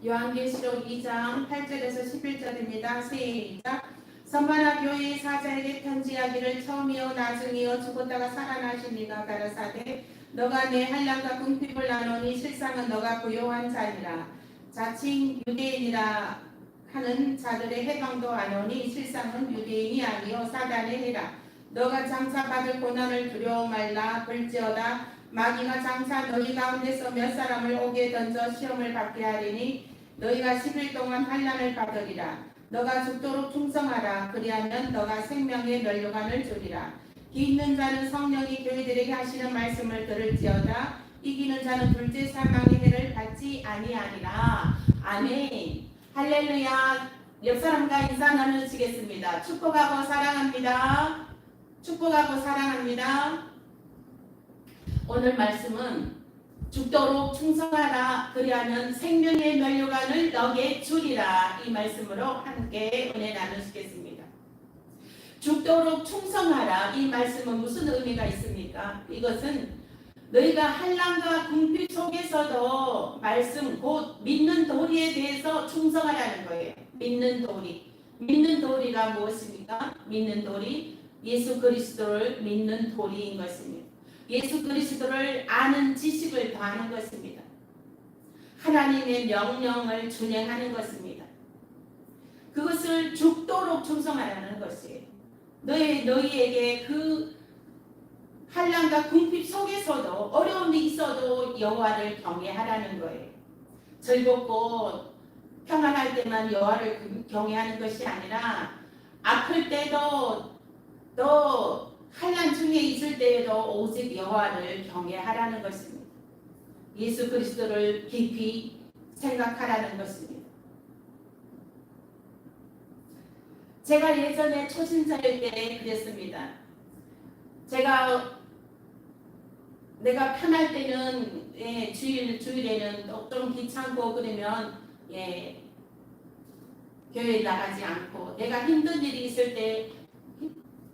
요한계시록 2장 8절에서 11절입니다. 시작. 선만아 교회의 사자에게 편지하기를 처음이요 나중이요 죽었다가 살아나신 이가 가라사대 너가 내 한량과 궁핍을 나누니 실상은 너가 부요한 자니라. 자칭 유대인이라 하는 자들의 해방도 안오니 실상은 유대인이 아니요 사단의 해라. 너가 장차 받을 고난을 두려워 말라. 볼지어다 마귀가 장차 너희 가운데서 몇 사람을 옥에 던져 시험을 받게 하리니 너희가 10일 동안 환난을 받으리라. 너가 죽도록 충성하라. 그리하면 너가 생명의 면류관을 주리라. 기 있는 자는 성령이 교회들에게 하시는 말씀을 들을지어다. 이기는 자는 둘째 사망의 해를 받지 아니하리라. 아멘. 할렐루야. 옆 사람과 인사 나누시겠습니다. 축복하고 사랑합니다. 축복하고 사랑합니다. 오늘 말씀은 죽도록 충성하라. 그리하면 생명의 면류관을 너게 주리라. 이 말씀으로 함께 은혜 나누시겠습니다. 죽도록 충성하라. 이 말씀은 무슨 의미가 있습니까? 이것은 너희가 한란과 궁핍 속에서도 말씀 곧 믿는 도리에 대해서 충성하라는 거예요. 믿는 도리. 믿는 도리가 무엇입니까? 믿는 도리. 예수 그리스도를 믿는 도리인 것입니다. 예수 그리스도를 아는 지식을 더하는 것입니다. 하나님의 명령을 준행하는 것입니다. 그것을 죽도록 충성하라는 것이에요. 너희에게 그 한란과 궁핍 속에서도 어려움이 있어도 여호와를 경외하라는 거예요. 즐겁고 평안할 때만 여호와를 경외하는 것이 아니라 아플 때도 또 환난 중에 있을 때에도 오직 여호와를 경외하라는 것입니다. 예수 그리스도를 깊이 생각하라는 것입니다. 제가 예전에 초신자일 때 그랬습니다. 내가 편할 때는 주일에는 좀 귀찮고 그러면 교회에 나가지 않고 내가 힘든 일이 있을 때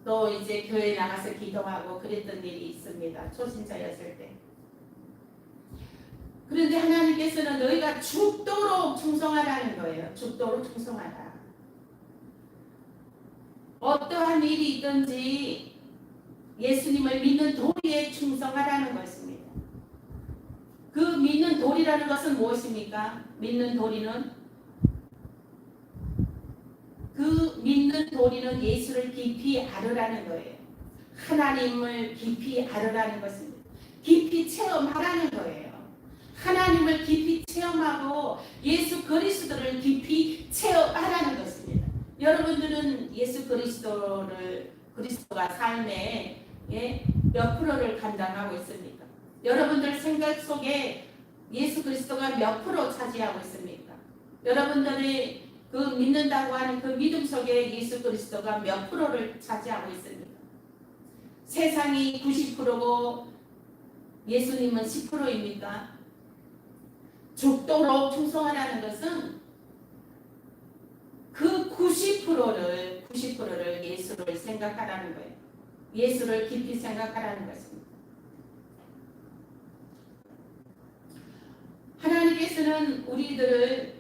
또 이제 교회에 나가서 기도하고 그랬던 일이 있습니다. 초신자였을 때. 그런데 하나님께서는 너희가 죽도록 충성하라는 거예요. 죽도록 충성하라. 어떠한 일이 있든지 예수님을 믿는 도리에 충성하라는 것입니다. 그 믿는 도리라는 것은 무엇입니까? 믿는 도리는 예수를 깊이 알으라는 거예요. 하나님을 깊이 알으라는 것입니다. 깊이 체험하라는 거예요. 하나님을 깊이 체험하고 예수 그리스도를 깊이 체험하라는 것입니다. 여러분들은 예수 그리스도가 삶에 몇 프로를 감당하고 있습니까? 여러분들 생각 속에 예수 그리스도가 몇 프로 차지하고 있습니까? 여러분들이 그 믿는다고 하는 그 믿음 속에 예수 그리스도가 몇 프로를 차지하고 있습니까? 세상이 90%고 예수님은 10%입니까? 죽도록 충성하라는 것은 그 90%를 예수를 생각하라는 거예요. 예수를 깊이 생각하라는 것입니다. 하나님께서는 우리들을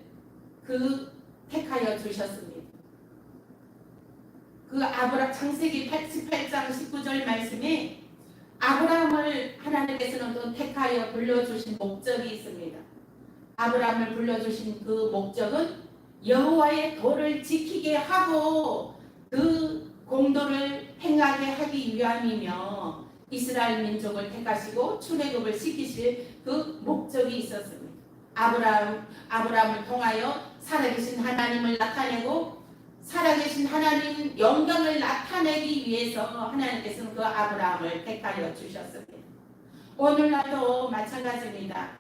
택하여 주셨습니다. 창세기 88장 19절 말씀에 아브라함을 하나님께서는 또 택하여 불러주신 목적이 있습니다. 아브라함을 불러주신 그 목적은 여호와의 도를 지키게 하고 그 공도를 행하게 하기 위함이며 이스라엘 민족을 택하시고 출애굽을 시키실 그 목적이 있었습니다. 아브라함을 통하여 살아계신 하나님을 나타내고 살아계신 하나님 영광을 나타내기 위해서 하나님께서는 그 아브라함을 택하여 주셨습니다. 오늘날도 마찬가지입니다.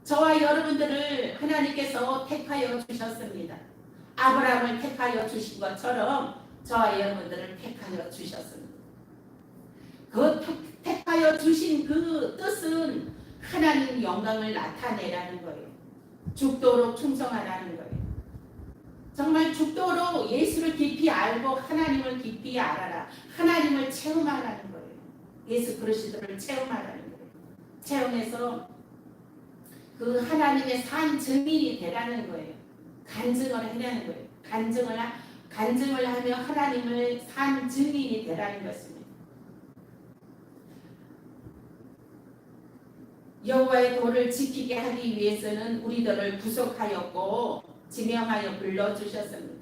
저와 여러분들을 하나님께서 택하여 주셨습니다. 아브라함을 택하여 주신 것처럼 저와 여러분들을 택하여 주셨습니다. 그 택하여 주신 그 뜻은 하나님 영광을 나타내라는 거예요. 죽도록 충성하라는 거예요. 정말 죽도록 예수를 깊이 알고 하나님을 깊이 알아라. 하나님을 체험하라는 거예요. 예수 그리스도를 체험하라는 거예요. 체험해서 그 하나님의 산 증인이 되라는 거예요. 간증을 하려는 거예요. 간증을 하며 하나님을 산 증인이 되라는 것입니다. 여호와의 도를 지키게 하기 위해서는 우리들을 구속하였고 지명하여 불러주셨습니다.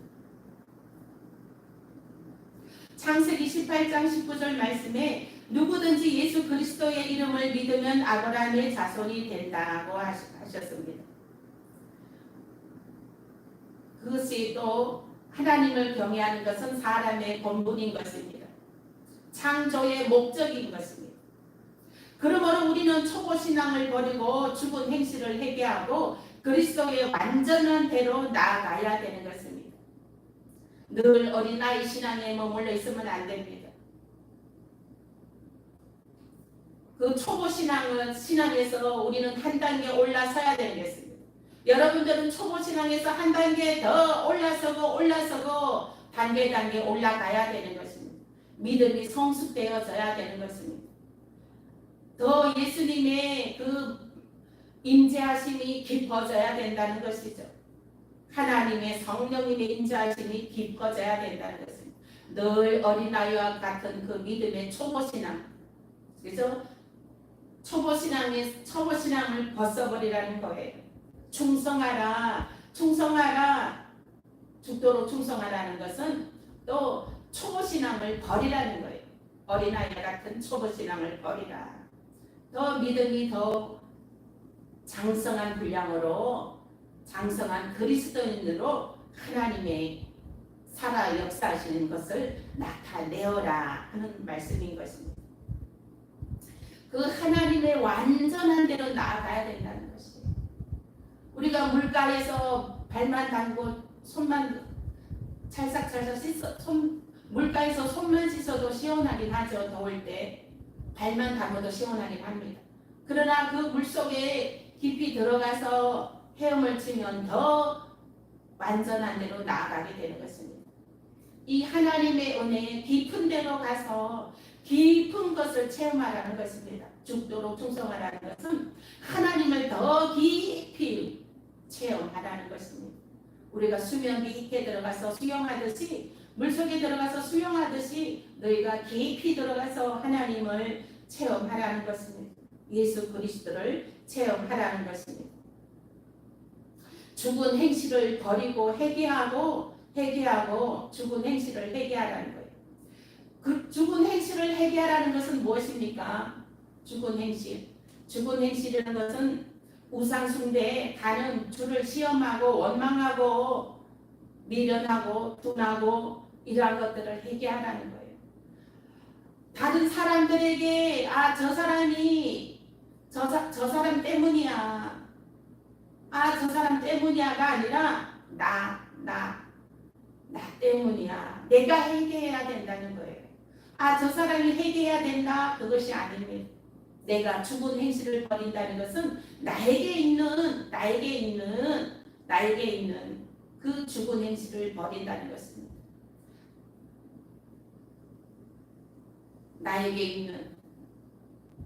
창세기 18장 19절 말씀에 누구든지 예수 그리스도의 이름을 믿으면 아브라함의 자손이 된다고 하셨습니다. 그것이 또 하나님을 경외하는 것은 사람의 본분인 것입니다. 창조의 목적인 것입니다. 그러므로 우리는 초보신앙을 버리고 죽은 행실을 회개하고 그리스도의 완전한 대로 나아가야 되는 것입니다. 늘 어린아이 신앙에 머물러 있으면 안 됩니다. 그 초보신앙에서 우리는 한 단계 올라서야 되는 것입니다. 여러분들은 초보신앙에서 한 단계 더 올라서고 단계 올라가야 되는 것입니다. 믿음이 성숙되어져야 되는 것입니다. 더 예수님의 그 임재하심이 깊어져야 된다는 것이죠. 하나님의 성령님의 임재하심이 깊어져야 된다는 것입니다. 늘 어린아이와 같은 그 믿음의 초보신앙. 그래서 초보신앙을 벗어버리라는 거예요. 충성하라. 죽도록 충성하라는 것은 또 초보신앙을 버리라는 거예요. 어린아이와 같은 초보신앙을 버리라. 더 믿음이 더 장성한 분량으로 장성한 그리스도인으로 하나님의 살아 역사하시는 것을 나타내어라 하는 말씀인 것입니다. 그 하나님의 완전한 대로 나아가야 된다는 것이에요. 우리가 물가에서 발만 담고 손만 찰싹찰싹 물가에서 손만 씻어도 시원하긴 하죠. 더울 때 발만 담아도 시원하긴 합니다. 그러나 그 물속에 깊이 들어가서 헤엄을 치면 더 완전한 데로 나아가게 되는 것입니다. 이 하나님의 은혜에 깊은 데로 가서 깊은 것을 체험하라는 것입니다. 죽도록 충성하라는 것은 하나님을 더 깊이 체험하라는 것입니다. 우리가 수면 깊게 들어가서 수영하듯이 물속에 들어가서 수영하듯이 너희가 깊이 들어가서 하나님을 체험하라는 것입니다. 예수 그리스도를 체험하라는 것입니다. 죽은 행실을 버리고 회개하고 죽은 행실을 회개하라는 거예요. 그 죽은 행실을 회개하라는 것은 무엇입니까? 죽은 행실이라는 것은 우상 숭배에 가는 주를 시험하고 원망하고 미련하고 둔하고 이러한 것들을 회개하라는 거예요. 다른 사람들에게 저 사람이 저 사람 때문이야. 저 사람 때문이야가 아니라 나 때문이야. 내가 회개해야 된다는 거예요. 저 사람이 회개해야 된다. 그것이 아닙니다. 내가 죽은 행실을 버린다는 것은 나에게 있는 그 죽은 행실을 버린다는 것입니다. 나에게 있는.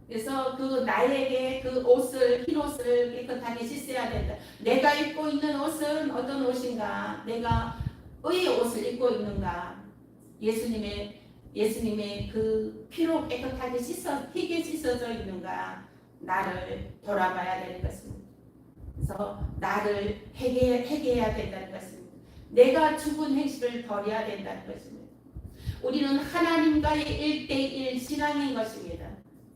그래서 나에게 흰 옷을 깨끗하게 씻어야 된다. 내가 입고 있는 옷은 어떤 옷인가? 내가 의의 옷을 입고 있는가? 예수님의 그 피로 깨끗하게 희게 씻어져 있는가? 나를 돌아봐야 되는 것입니다. 그래서 나를 회개해야 된다는 것입니다. 내가 죽은 행실을 버려야 된다는 것입니다. 우리는 하나님과의 1대1 신앙인 것입니다.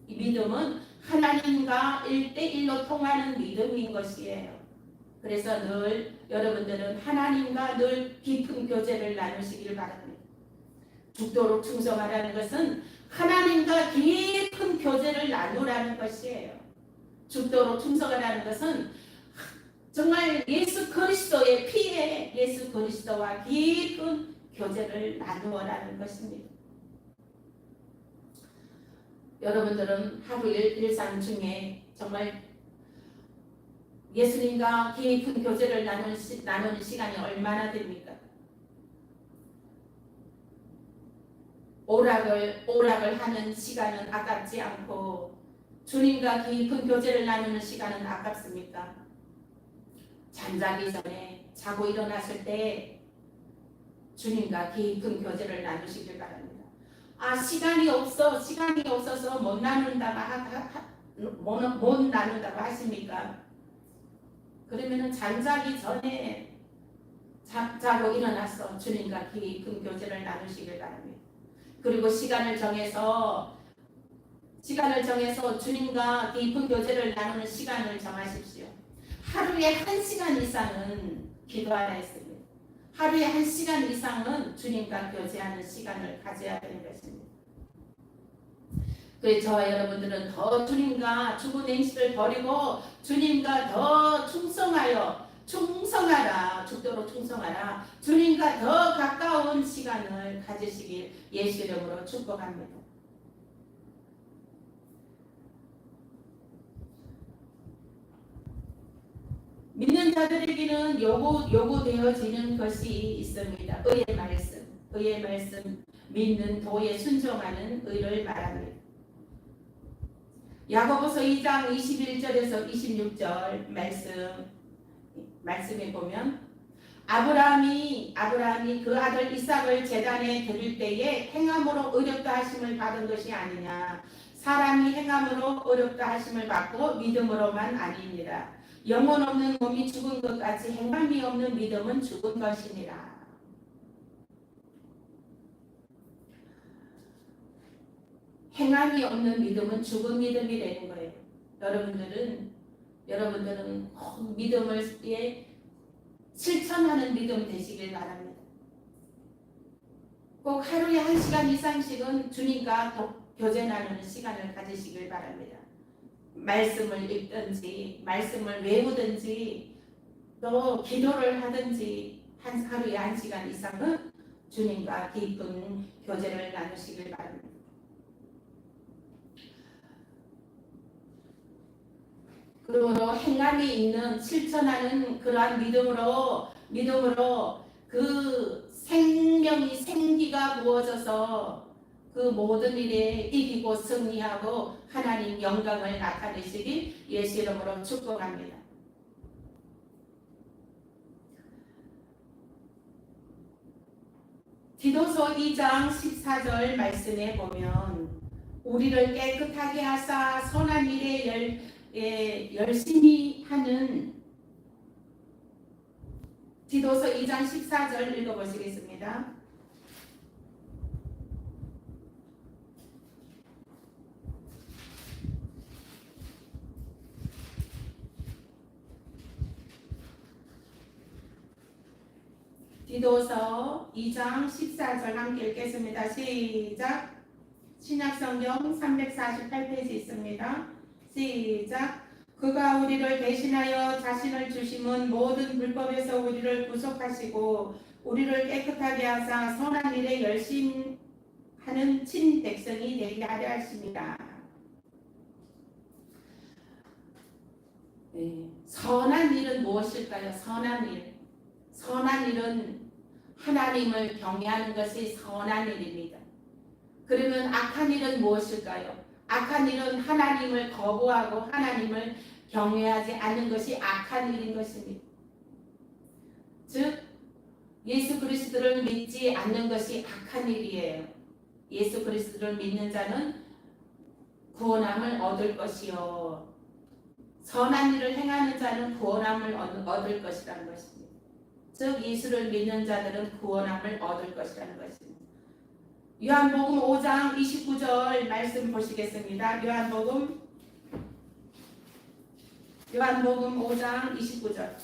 이 믿음은 하나님과 1대1로 통하는 믿음인 것이에요. 그래서 늘 여러분들은 하나님과 늘 깊은 교제를 나누시길 바랍니다. 죽도록 충성하라는 것은 하나님과 깊은 교제를 나누라는 것이에요. 죽도록 충성하라는 것은 정말 예수 그리스도의 피에 예수 그리스도와 깊은 교제를 나누어라는 것입니다. 여러분들은 하루 일상 중에 정말 예수님과 깊은 교제를 나누는 시간이 얼마나 됩니까? 오락을 하는 시간은 아깝지 않고 주님과 깊은 교제를 나누는 시간은 아깝습니까? 잠자기 전에 자고 일어났을 때 주님과 깊은 교제를 나누시길 바랍니다. 시간이 없어서 못 나눈다고 하십니까? 그러면은 잠자기 전에 자고 일어나서 주님과 깊은 교제를 나누시길 바랍니다. 그리고 시간을 정해서 주님과 깊은 교제를 나누는 시간을 정하십시오. 하루에 1시간 이상은 기도하라 했습니다. 하루에 1시간 이상은 주님과 교제하는 시간을 가져야 되는 것입니다. 그래서 저와 여러분들은 더 주님과 죽은 행실을 버리고 주님과 더 충성하라, 죽도록 충성하라, 주님과 더 가까운 시간을 가지시길 예수 이름으로 축복합니다. 믿는 자들에게는 요구되어지는 것이 있습니다. 의의 말씀, 믿는 도에 순종하는 의를 말합니다. 야고보서 2장 21절에서 26절 말씀에 보면 아브라함이 그 아들 이삭을 제단에 드릴 때에 행함으로 의롭다 하심을 받은 것이 아니냐. 사람이 행함으로 의롭다 하심을 받고 믿음으로만 아니니라. 영혼 없는 몸이 죽은 것 같이 행함이 없는 믿음은 죽은 것이니라. 행함이 없는 믿음은 죽은 믿음이 되는 거예요. 여러분들은 꼭 믿음을 실천하는 믿음 되시길 바랍니다. 꼭 하루에 1시간 이상씩은 주님과 교제 나누는 시간을 가지시길 바랍니다. 말씀을 읽든지 말씀을 외우든지 또 기도를 하든지 하루에 1시간 이상은 주님과 깊은 교제를 나누시길 바랍니다. 그러므로 행함이 있는 실천하는 그러한 믿음으로 그 생기가 부어져서 그 모든 일에 이기고 승리하고 하나님 영광을 나타내시길 예수 이름으로 축복합니다. 디도서 2장 14절 말씀에 보면 우리를 깨끗하게 하사 선한 일에 열심히 하는 디도서 2장 14절 읽어보시겠습니다. 디도서 2장 14절 함께 읽겠습니다. 시작. 신약성경 348페이지 있습니다. 시작. 그가 우리를 대신하여 자신을 주심은 모든 불법에서 우리를 구속하시고 우리를 깨끗하게 하사 선한 일에 열심하는 친백성이 되게 하려 하십니다. 선한 일은 무엇일까요? 선한 일은 하나님을 경외하는 것이 선한 일입니다. 그러면 악한 일은 무엇일까요? 악한 일은 하나님을 거부하고 하나님을 경외하지 않는 것이 악한 일인 것입니다. 즉 예수 그리스도를 믿지 않는 것이 악한 일이에요. 예수 그리스도를 믿는 자는 구원함을 얻을 것이요 선한 일을 행하는 자는 구원함을 얻을 것이라는 것입니다. 즉 예수를 믿는 자들은 구원함을 얻을 것이라는 것입니다. 요한복음 5장 29절 말씀 보시겠습니다. 요한복음 5장 29절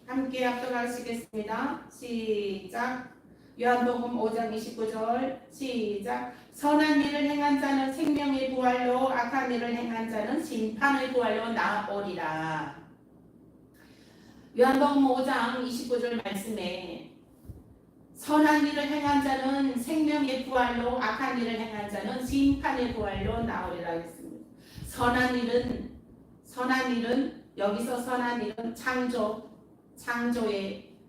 함께 합독하시겠습니다. 시작. 요한복음 5장 29절 시작. 선한 일을 행한 자는 생명의 부활로 악한 일을 행한 자는 심판의 부활로 나오리라. 요한복음 5장 29절 말씀에 선한 일을 행한 자는 생명의 부활로 악한 일을 행한 자는 심판의 부활로 나오리라 했습니다. 선한 일은 여기서 선한 일은 창조의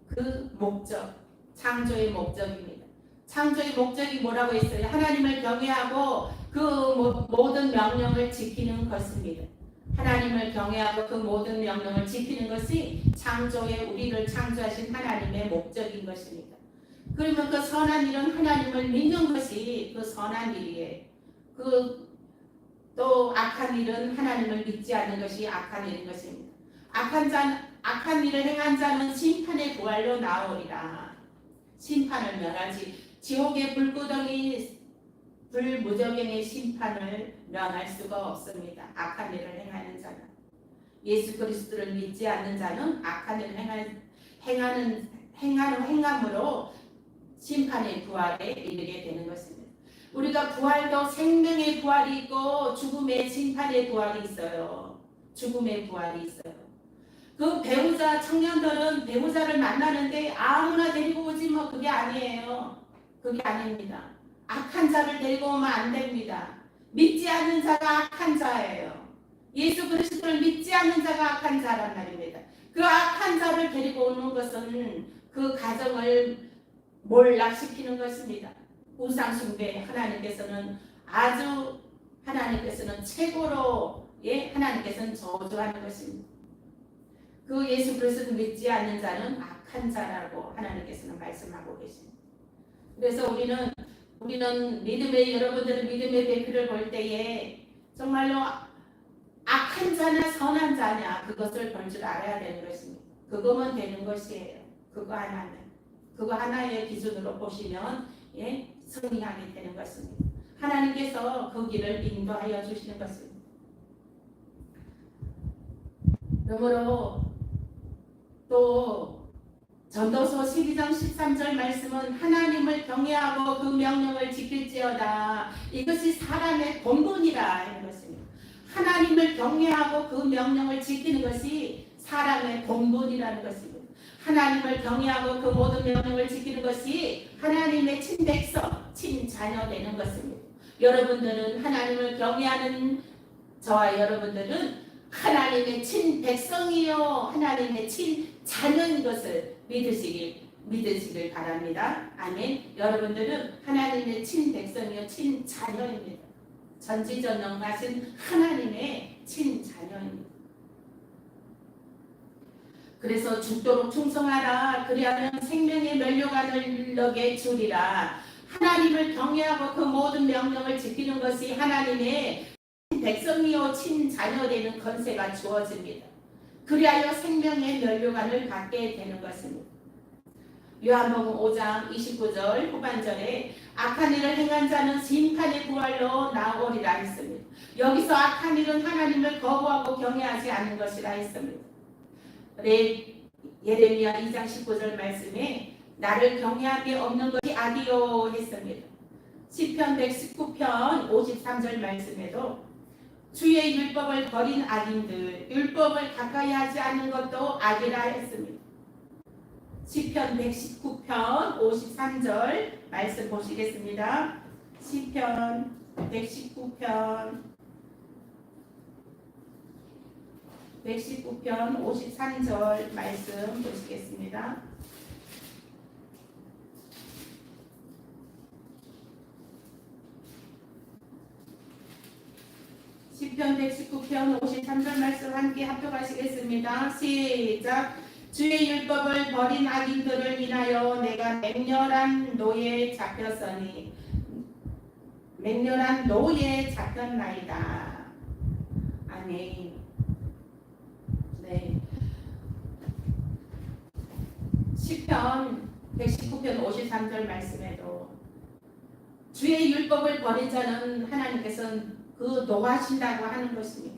그 목적, 창조의 목적입니다. 창조의 목적이 뭐라고 했어요? 하나님을 경외하고 그 모든 명령을 지키는 것입니다. 하나님을 경외하고 그 모든 명령을 지키는 것이 창조에 우리를 창조하신 하나님의 목적인 것입니다. 그러면 그 선한 일은 하나님을 믿는 것이 그 선한 일이에요. 그 또 악한 일은 하나님을 믿지 않는 것이 악한 일인 것입니다. 악한 일을 행한 자는 심판의 부활로 나오리라. 심판을 면하지. 지옥의 불구덩이 불무저갱의 심판을 면할 수가 없습니다. 악한 일을 행하는 자는. 예수 그리스도를 믿지 않는 자는 악한 일을 행하는 행함으로 심판의 부활에 이르게 되는 것입니다. 우리가 부활도 생명의 부활이 있고 죽음의 심판의 부활이 있어요. 죽음의 부활이 있어요. 그 배우자 청년들은 배우자를 만나는데 아무나 데리고 오지 뭐 그게 아니에요. 그게 아닙니다. 악한 자를 데리고 오면 안 됩니다. 믿지 않는 자가 악한 자예요. 예수 그리스도를 믿지 않는 자가 악한 자란 말입니다. 그 악한 자를 데리고 오는 것은 그 가정을 몰락시키는 것입니다. 우상숭배 하나님께서는 최고로 하나님께서는 저주하는 것입니다. 그 예수 그리스도를 믿지 않는 자는 악한 자라고 하나님께서는 말씀하고 계십니다. 그래서 우리는 여러분들은 믿음의 배필을 볼 때에 정말로 악한 자냐 선한 자냐 그것을 볼 줄 알아야 되는 것입니다. 그거면 되는 것이에요. 그거 하나의 기준으로 보시면 승리하게 되는 것입니다. 하나님께서 그 길을 인도하여 주시는 것입니다. 그러므로 또 전도서 12장 13절 말씀은 하나님을 경외하고 그 명령을 지킬지어다. 이것이 사람의 본분이라 하는 것입니다. 하나님을 경외하고 그 명령을 지키는 것이 사람의 본분이라는 것입니다. 하나님을 경외하고 그 모든 명령을 지키는 것이 하나님의 친백성, 친자녀 되는 것입니다. 여러분들은 하나님을 경외하는 저와 여러분들은 하나님의 친백성이요 하나님의 친자녀인 것을 믿으시길 바랍니다. 아멘. 여러분들은 하나님의 친백성이요 친자녀입니다. 전지전능하신 하나님의 친자녀입니다. 그래서 죽도록 충성하라. 그리하면 생명의 면류관을 너게 주리라. 하나님을 경외하고 그 모든 명령을 지키는 것이 하나님의 백성이요 친자녀 되는 권세가 주어집니다. 그리하여 생명의 면류관을 갖게 되는 것입니다. 요한복음 5장 29절 후반절에 악한 일을 행한 자는 심판의 부활로 나오리라 했습니다. 여기서 악한 일은 하나님을 거부하고 경외하지 않는 것이라 했습니다. 예레미야 2장 19절 말씀에 나를 경외함이 없는 것이 악이요 했습니다. 시편 119편 53절 말씀에도 주의 율법을 버린 악인들 율법을 가까이 하지 않는 것도 악이라 했습니다. 시편 119편 53절 말씀 보시겠습니다. 시편 119편 53절 말씀 보시겠습니다. 시편 119편 53절 말씀 함께 합독하시겠습니다. 시작. 주의 율법을 버린 악인들을 인하여 내가 맹렬한 노예에 잡혔으니 맹렬한 노예에 잡혔나이다. 아멘. 네. 시편 119편 53절 말씀에도 주의 율법을 버린 자는 하나님께서는 그 노하신다고 하는 것입니다.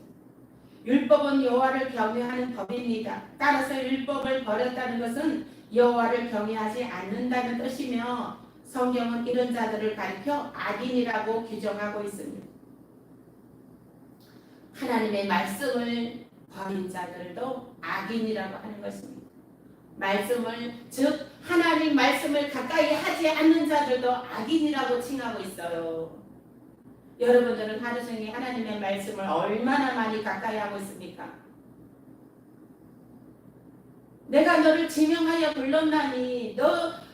율법은 여호와를 경외하는 법입니다. 따라서 율법을 버렸다는 것은 여호와를 경외하지 않는다는 뜻이며 성경은 이런 자들을 가리켜 악인이라고 규정하고 있습니다. 하나님의 말씀을 버린 자들도 악인이라고 하는 것입니다. 즉 하나님 말씀을 가까이 하지 않는 자들도 악인이라고 칭하고 있어요. 여러분들은 하루 종일 하나님의 말씀을 얼마나 많이 가까이 하고 있습니까? 내가 너를 지명하여 불렀나니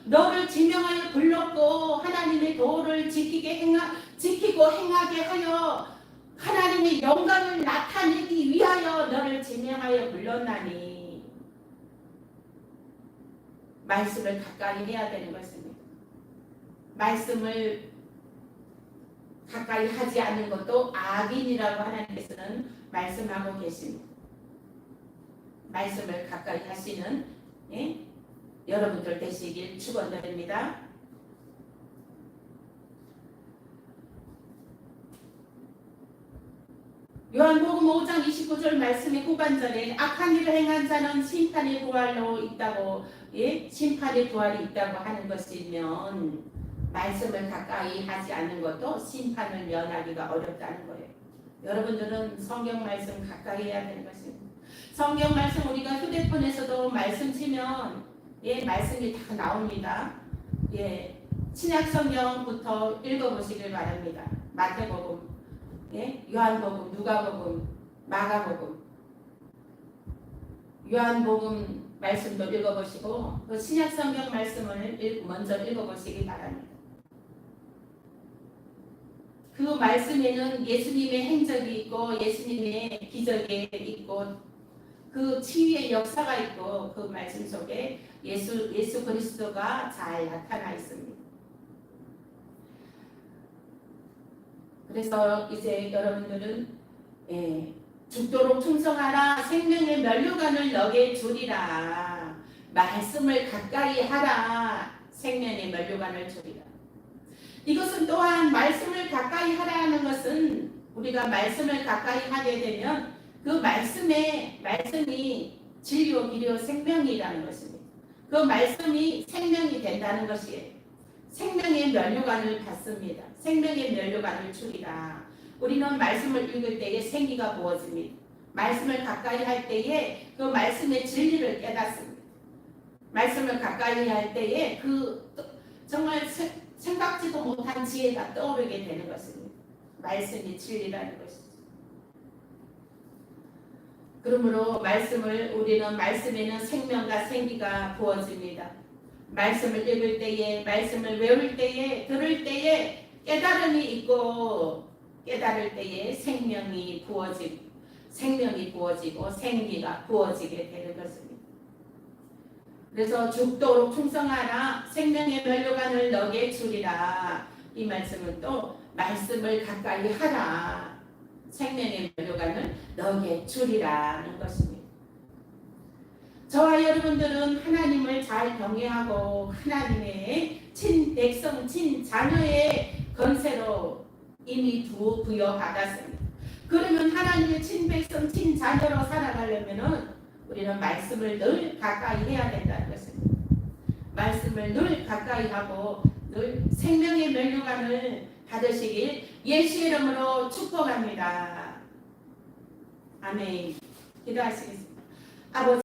너를 지명하여 불렀고 하나님의 도를 지키고 행하게 하여 하나님의 영광을 나타내기 위하여 너를 제명하여 불렀나니 말씀을 가까이 해야 되는 것입니다. 말씀을 가까이 하지 않는 것도 악인이라고 하나님께서는 말씀하고 계십니다. 말씀을 가까이 하시는 여러분들 되시길 축원드립니다. 요한복음 5장 29절 말씀의 후반절에 악한 일을 행한 자는 심판의 부활로 있다고 심판의 부활이 있다고 하는 것이면 말씀을 가까이 하지 않는 것도 심판을 면하기가 어렵다는 거예요. 여러분들은 성경 말씀 가까이 해야 되는 것입니다. 성경 말씀 우리가 휴대폰에서도 말씀 치면 말씀이 다 나옵니다. 신약 성경부터 읽어보시길 바랍니다. 마태복음, 요한복음, 누가복음, 마가복음, 요한복음 말씀도 읽어보시고 그 신약 성경 말씀을 먼저 읽어보시기 바랍니다. 그 말씀에는 예수님의 행적이 있고 예수님의 기적이 있고 그 치유의 역사가 있고 그 말씀 속에 예수 그리스도가 잘 나타나 있습니다. 그래서 이제 여러분들은 죽도록 충성하라, 생명의 면류관을 너게 주리라, 말씀을 가까이 하라, 생명의 면류관을 주리라. 이것은 또한 말씀을 가까이 하라는 것은 우리가 말씀을 가까이 하게 되면 그 말씀이 진리요 길이요 생명이라는 것입니다. 그 말씀이 생명이 된다는 것이에요. 생명의 면류관을 받습니다. 생명의 면류관을 주리라. 우리는 말씀을 읽을 때에 생기가 부어집니다. 말씀을 가까이 할 때에 그 말씀의 진리를 깨닫습니다. 말씀을 가까이 할 때에 그 정말 생각지도 못한 지혜가 떠오르게 되는 것입니다. 말씀이 진리라는 것이죠. 그러므로 우리는 말씀에는 생명과 생기가 부어집니다. 말씀을 읽을 때에, 말씀을 외울 때에, 들을 때에 깨달음이 있고 깨달을 때에 생명이 부어지고 생기가 부어지게 되는 것입니다. 그래서 죽도록 충성하라, 생명의 면류관을 너게 주리라. 이 말씀은 또 말씀을 가까이 하라, 생명의 면류관을 너게 주리라는 것입니다. 저와 여러분들은 하나님을 잘 경외하고 하나님의 친백성, 친자녀의 건세로 이미 부여받았습니다. 그러면 하나님의 친백성, 친자녀로 살아가려면 우리는 말씀을 늘 가까이 해야 된다는 것입니다. 말씀을 늘 가까이 하고 늘 생명의 면류관을 받으시길 예수의 이름으로 축복합니다. 아멘. 기도하시겠습니다. 아버지